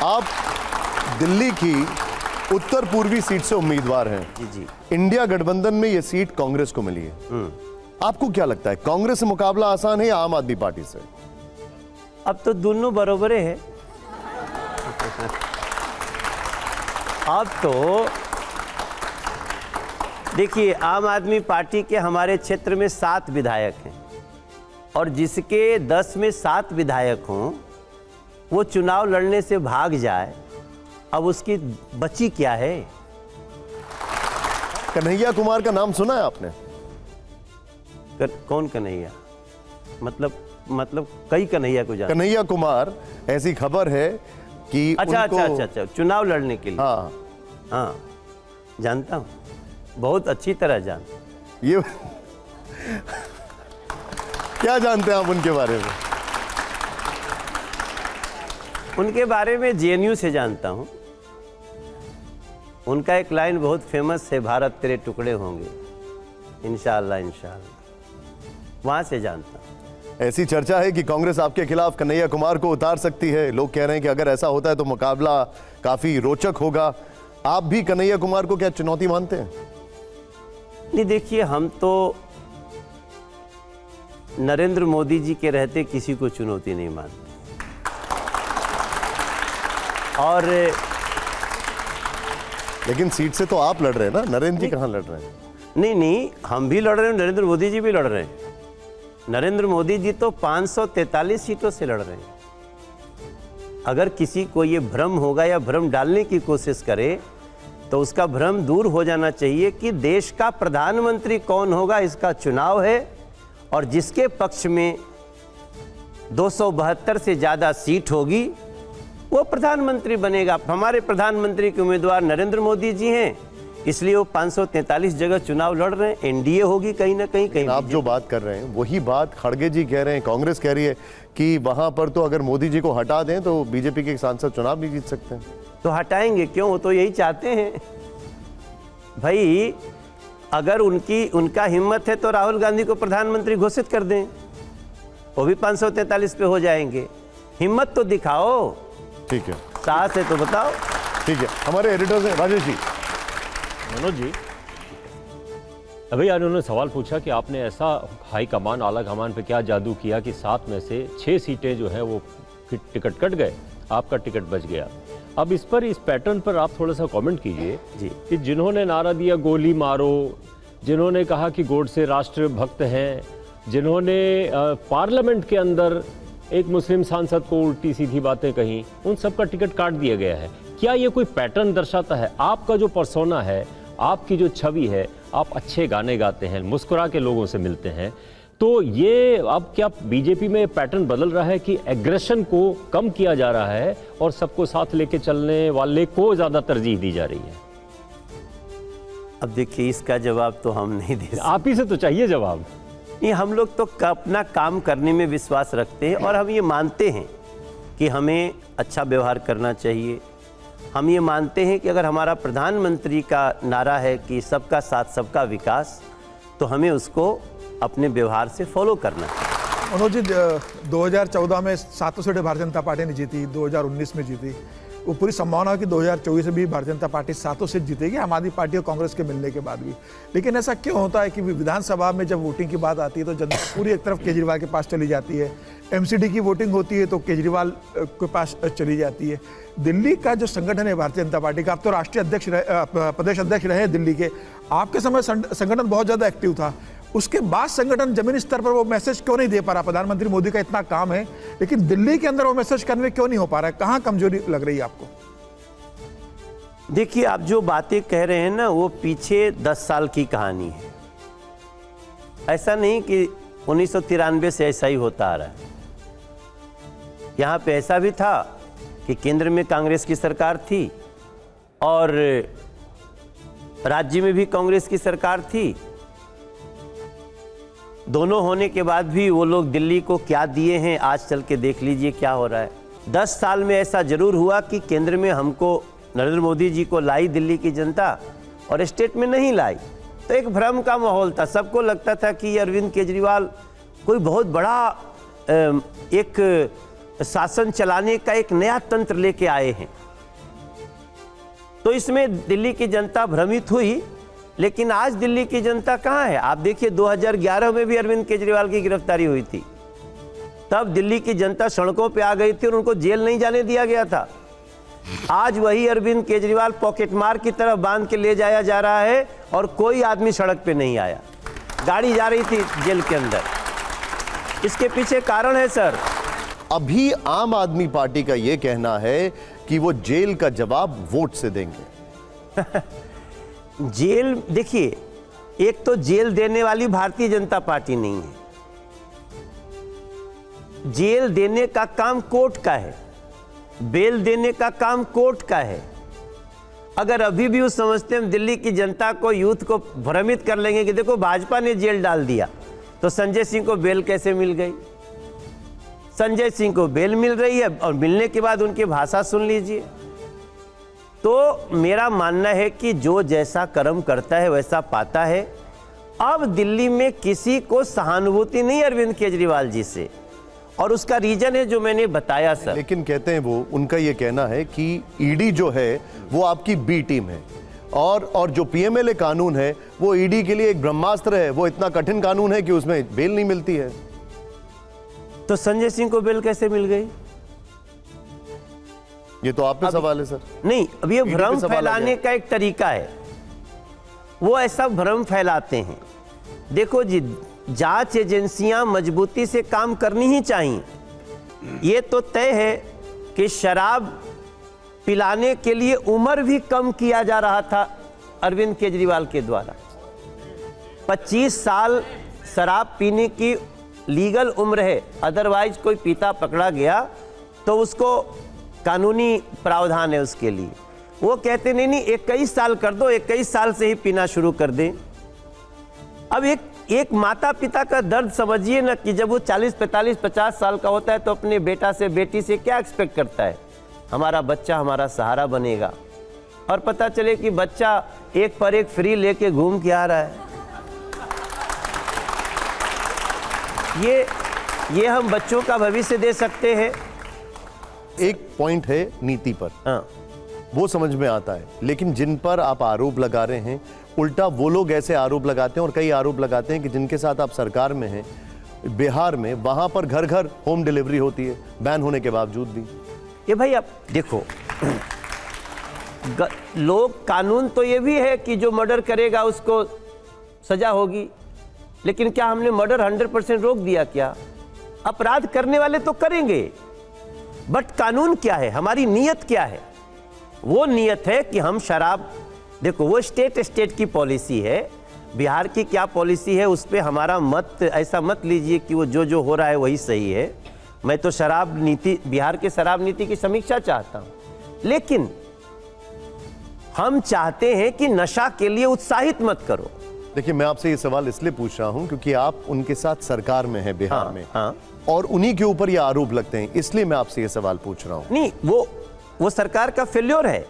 आप दिल्ली की उत्तर पूर्वी सीट से उम्मीदवार हैं। जी। इंडिया गठबंधन में यह सीट कांग्रेस को मिली है। आपको क्या लगता है, कांग्रेस से मुकाबला आसान है या आम आदमी पार्टी से? अब तो दोनों बराबरे हैं। अब तो देखिए, आम आदमी पार्टी के हमारे क्षेत्र में 7 विधायक हैं और जिसके 10 में 7 विधायक हों वो चुनाव लड़ने से भाग जाए, अब उसकी बची क्या है? कन्हैया कुमार का नाम सुना है आपने? कौन कन्हैया? मतलब कई कन्हैया को जानते? कन्हैया कुमार, ऐसी खबर है कि अच्छा, चुनाव लड़ने के लिए। हाँ, जानता हूँ, बहुत अच्छी तरह जानता। ये क्या जानते हैं आप उनके बारे में? उनके बारे में जेएनयू से जानता हूँ। उनका एक लाइन बहुत फेमस है, भारत तेरे टुकड़े होंगे इंशाअल्लाह इंशाअल्लाह, वहाँ से जानता हूँ। ऐसी चर्चा है कि कांग्रेस आपके खिलाफ कन्हैया कुमार को उतार सकती है। लोग कह रहे हैं कि अगर ऐसा होता है तो मुकाबला काफी रोचक होगा। आप भी कन्हैया कुमार को क्या चुनौती मानते हैं? नहीं, देखिए, हम तो नरेंद्र मोदी जी के रहते किसी को चुनौती नहीं मानते। और लेकिन सीट से तो आप लड़ रहे हैं ना, नरेंद्र जी कहाँ लड़ रहे हैं? नहीं, हम भी लड़ रहे हैं, नरेंद्र मोदी जी भी लड़ रहे हैं। नरेंद्र मोदी जी तो 543 सीटों से लड़ रहे हैं। अगर किसी को ये भ्रम होगा या भ्रम डालने की कोशिश करे तो उसका भ्रम दूर हो जाना चाहिए कि देश का प्रधानमंत्री कौन होगा, इसका चुनाव है और जिसके पक्ष में 272 से ज़्यादा सीट होगी वो प्रधानमंत्री बनेगा। हमारे प्रधानमंत्री के उम्मीदवार नरेंद्र मोदी जी हैं, इसलिए वो 543 जगह चुनाव लड़ रहे हैं। एनडीए होगी कहीं ना कहीं। आप जो बात कर रहे हैं वही बात खड़गे जी कह रहे हैं, कांग्रेस कह रही है कि वहां पर तो अगर मोदी जी को हटा दें तो बीजेपी के सांसद चुनाव नहीं जीत सकते। तो हटाएंगे क्यों? वो तो यही चाहते हैं भाई। अगर उनका हिम्मत है तो राहुल गांधी को प्रधानमंत्री घोषित कर दें, वो भी 543 पे हो जाएंगे। हिम्मत तो दिखाओ। ठीक है, साहस है तो बताओ। ठीक है, हमारे एडिटर्स हैं राजेश जी। मनोज जी, अभी उन्होंने सवाल पूछा कि आपने ऐसा हाई कमान, आला कमान पे क्या जादू किया कि 7 में से 6 सीटें जो है वो टिकट कट गए, आपका टिकट बच गया। अब इस पैटर्न पर आप थोड़ा सा कमेंट कीजिए जी कि जिन्होंने नारा दिया गोली मारो, जिन्होंने कहा कि गोडसे राष्ट्रभक्त हैं, जिन्होंने पार्लियामेंट के अंदर एक मुस्लिम सांसद को उल्टी सीधी बातें कही, उन सब का टिकट काट दिया गया है। क्या ये कोई पैटर्न दर्शाता है? आपका जो पर्सोना है, आपकी जो छवि है, आप अच्छे गाने गाते हैं, मुस्कुरा के लोगों से मिलते हैं, तो ये अब क्या बीजेपी में पैटर्न बदल रहा है कि एग्रेशन को कम किया जा रहा है और सबको साथ लेके चलने वाले को ज्यादा तरजीह दी जा रही है? अब देखिए, इसका जवाब तो हम नहीं दे सकते। आप ही से तो चाहिए जवाब। नहीं, हम लोग तो अपना काम करने में विश्वास रखते हैं और हम ये मानते हैं कि हमें अच्छा व्यवहार करना चाहिए। हम ये मानते हैं कि अगर हमारा प्रधानमंत्री का नारा है कि सबका साथ सबका विकास, तो हमें उसको अपने व्यवहार से फॉलो करना चाहिए। मनोज जी, 2014 में 7 सीटें भारतीय जनता पार्टी ने जीती, 2019 में जीती। वो पूरी संभावना है कि 2024 में भी भारतीय जनता पार्टी 7 सीट जीतेगी, आम आदमी पार्टी और कांग्रेस के मिलने के बाद भी। लेकिन ऐसा क्यों होता है कि विधानसभा में जब वोटिंग की बात आती है तो जनता पूरी एक तरफ केजरीवाल के पास चली जाती है, एमसीडी की वोटिंग होती है तो केजरीवाल के पास चली जाती है। दिल्ली का जो संगठन है भारतीय जनता पार्टी का, आप तो राष्ट्रीय अध्यक्ष प्रदेश अध्यक्ष रहे दिल्ली के, आपके समय संगठन बहुत ज़्यादा एक्टिव था। उसके बाद संगठन जमीनी स्तर पर वो मैसेज क्यों नहीं दे पा रहा? प्रधानमंत्री मोदी का इतना काम है, लेकिन दिल्ली के अंदर वो मैसेज करने क्यों नहीं हो पा रहा है? कहाँ कमजोरी लग रही है आपको? देखिए, आप जो बातें कह रहे हैं ना, वो पीछे 10 साल की कहानी है। ऐसा नहीं कि 1993 से ऐसा ही होता आ रहा है। यहाँ पे ऐसा भी था कि केंद्र में कांग्रेस की सरकार थी और राज्य में भी कांग्रेस की सरकार थी। दोनों होने के बाद भी वो लोग दिल्ली को क्या दिए हैं, आज चल के देख लीजिए क्या हो रहा है। 10 साल में ऐसा जरूर हुआ कि केंद्र में हमको नरेंद्र मोदी जी को लाई दिल्ली की जनता और स्टेट में नहीं लाई, तो एक भ्रम का माहौल था। सबको लगता था कि अरविंद केजरीवाल कोई बहुत बड़ा एक शासन चलाने का एक नया तंत्र लेके आए हैं। तो इसमें दिल्ली की जनता भ्रमित हुई, लेकिन आज दिल्ली की जनता कहाँ है? आप देखिए 2011 में भी अरविंद केजरीवाल की गिरफ्तारी हुई थी, तब दिल्ली की जनता सड़कों पे आ गई थी और उनको जेल नहीं जाने दिया गया था। आज वही अरविंद केजरीवाल पॉकेटमार की तरफ बांध के ले जाया जा रहा है और कोई आदमी सड़क पे नहीं आया, गाड़ी जा रही थी जेल के अंदर। इसके पीछे कारण है सर। अभी आम आदमी पार्टी का यह कहना है कि वो जेल का जवाब वोट से देंगे। जेल, देखिए, एक तो जेल देने वाली भारतीय जनता पार्टी नहीं है। जेल देने का काम कोर्ट का है, बेल देने का काम कोर्ट का है। अगर अभी भी उस समझते हम दिल्ली की जनता को, यूथ को भ्रमित कर लेंगे कि देखो भाजपा ने जेल डाल दिया, तो संजय सिंह को बेल कैसे मिल गई? संजय सिंह को बेल मिल रही है और मिलने के बाद उनकी भाषा सुन लीजिए। तो मेरा मानना है कि जो जैसा कर्म करता है वैसा पाता है। अब दिल्ली में किसी को सहानुभूति नहीं अरविंद केजरीवाल जी से, और उसका रीजन है जो मैंने बताया सर। लेकिन कहते हैं वो, उनका ये कहना है कि ईडी जो है वो आपकी बी टीम है, और जो पीएमएलए कानून है वो ईडी के लिए एक ब्रह्मास्त्र है, वो इतना कठिन कानून है कि उसमें बेल नहीं मिलती है। तो संजय सिंह को बेल कैसे मिल गई? ये तो आप पे सवाल है सर। नहीं, अब ये ईडी पे भ्रम सवाल आ फैलाने गया। का एक तरीका है, वो ऐसा भ्रम फैलाते हैं। देखो जी, जांच एजेंसियां मजबूती से काम करनी ही चाहिए। ये तो तय है कि शराब पिलाने के लिए उम्र भी कम किया जा रहा था अरविंद केजरीवाल के द्वारा। 25 साल शराब पीने की लीगल उम्र है, अदरवाइज कोई पीता पकड़ा गया तो उसको कानूनी प्रावधान है उसके लिए। वो कहते नहीं 21 साल कर दो, 21 साल से ही पीना शुरू कर दें। अब एक माता पिता का दर्द समझिए ना, कि जब वो 40, 45, 50 साल का होता है तो अपने बेटा से, बेटी से क्या एक्सपेक्ट करता है? हमारा बच्चा हमारा सहारा बनेगा, और पता चले कि बच्चा एक पर एक फ्री लेके घूम के आ रहा है। ये हम बच्चों का भविष्य दे सकते हैं? एक पॉइंट है नीति पर, हाँ, वो समझ में आता है, लेकिन जिन पर आप आरोप लगा रहे हैं, उल्टा वो लोग ऐसे आरोप लगाते हैं, और कई आरोप लगाते हैं कि जिनके साथ आप सरकार में हैं, बिहार में, वहां पर घर घर होम डिलीवरी होती है, बैन होने के बावजूद भी। ये भाई आप देखो, लोग, कानून तो ये भी है कि जो मर्डर करेगा उसको सजा होगी, लेकिन क्या हमने मर्डर 100% रोक दिया? क्या अपराध करने वाले तो करेंगे, बट कानून क्या है, हमारी नीयत क्या है? वो नीयत है कि हम शराब, देखो वो स्टेट की पॉलिसी है, बिहार की क्या पॉलिसी है उस पर हमारा मत, ऐसा मत लीजिए कि वो जो हो रहा है वही सही है। मैं तो शराब नीति, बिहार के शराब नीति की समीक्षा चाहता हूं, लेकिन हम चाहते हैं कि नशा के लिए उत्साहित मत करो। देखिए, मैं आपसे ये सवाल इसलिए पूछ रहा हूं क्योंकि आप उनके साथ सरकार में हैं बिहार में, हाँ। और उन्हीं के ऊपर ये आरोप लगते हैं, इसलिए मैं आपसे ये सवाल पूछ रहा हूं। नहीं, वो सरकार का फेल्योर है।